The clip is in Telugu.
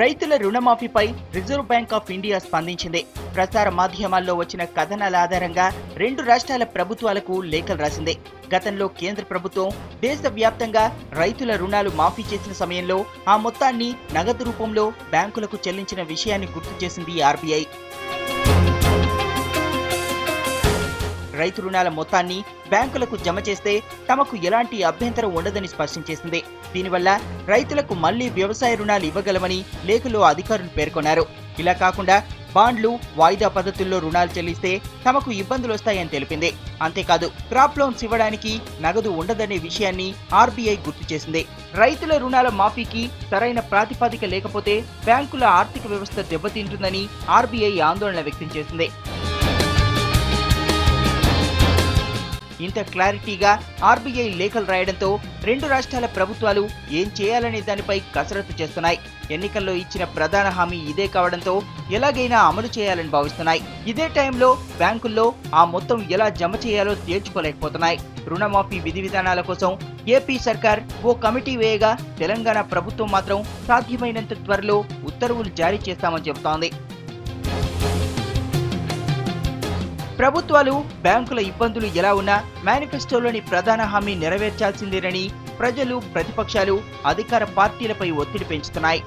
రైతుల రుణమాఫీపై రిజర్వ్ బ్యాంక్ ఆఫ్ ఇండియా స్పందించింది. ప్రసార మాధ్యమాల్లో వచ్చిన కథనాల ఆధారంగా 2 రాష్ట్రాల ప్రభుత్వాలకు లేఖలు రాసింది. గతంలో కేంద్ర ప్రభుత్వం దేశవ్యాప్తంగా రైతుల రుణాలు మాఫీ చేసిన సమయంలో ఆ మొత్తాన్ని నగదు రూపంలో బ్యాంకులకు చెల్లించిన విషయాన్ని గుర్తు చేసింది ఆర్బీఐ. రైతు రుణాల మొత్తాన్ని బ్యాంకులకు జమ చేస్తే తమకు ఎలాంటి అభ్యంతరం ఉండదని స్పష్టం చేసింది. దీనివల్ల రైతులకు మళ్లీ వ్యవసాయ రుణాలు ఇవ్వగలమని లేఖలో అధికారులు పేర్కొన్నారు. ఇలా కాకుండా బాండ్లు, వాయిదా పద్ధతుల్లో రుణాలు చెల్లిస్తే తమకు ఇబ్బందులు వస్తాయని తెలిపింది. అంతేకాదు క్రాప్ లోన్స్ ఇవ్వడానికి నగదు ఉండదనే విషయాన్ని ఆర్బీఐ గుర్తు చేసింది. రైతుల రుణాల మాఫీకి సరైన ప్రాతిపదిక లేకపోతే బ్యాంకుల ఆర్థిక వ్యవస్థ దెబ్బతింటుందని ఆర్బీఐ ఆందోళన వ్యక్తం చేసింది. ఇంత క్లారిటీగా ఆర్బీఐ లేఖలు రాయడంతో 2 రాష్ట్రాల ప్రభుత్వాలు ఏం చేయాలనే దానిపై కసరత్తు చేస్తున్నాయి. ఎన్నికల్లో ఇచ్చిన ప్రధాన హామీ ఇదే కావడంతో ఎలాగైనా అమలు చేయాలని భావిస్తున్నాయి. ఇదే టైంలో బ్యాంకుల్లో ఆ మొత్తం ఎలా జమ చేయాలో తేల్చుకోలేకపోతున్నాయి. రుణమాఫీ విధి విధానాల కోసం ఏపీ సర్కార్ ఓ కమిటీ వేయగా తెలంగాణ ప్రభుత్వం మాత్రం సాధ్యమైనంత త్వరలో ఉత్తర్వులు జారీ చేస్తామని చెబుతోంది. ప్రభుత్వాలు, బ్యాంకుల ఇబ్బందులు ఎలా ఉన్నా మేనిఫెస్టోలోని ప్రధాన హామీ నెరవేర్చాల్సిందేనని ప్రజలు, ప్రతిపక్షాలు అధికార పార్టీలపై ఒత్తిడి పెంచుతున్నాయి.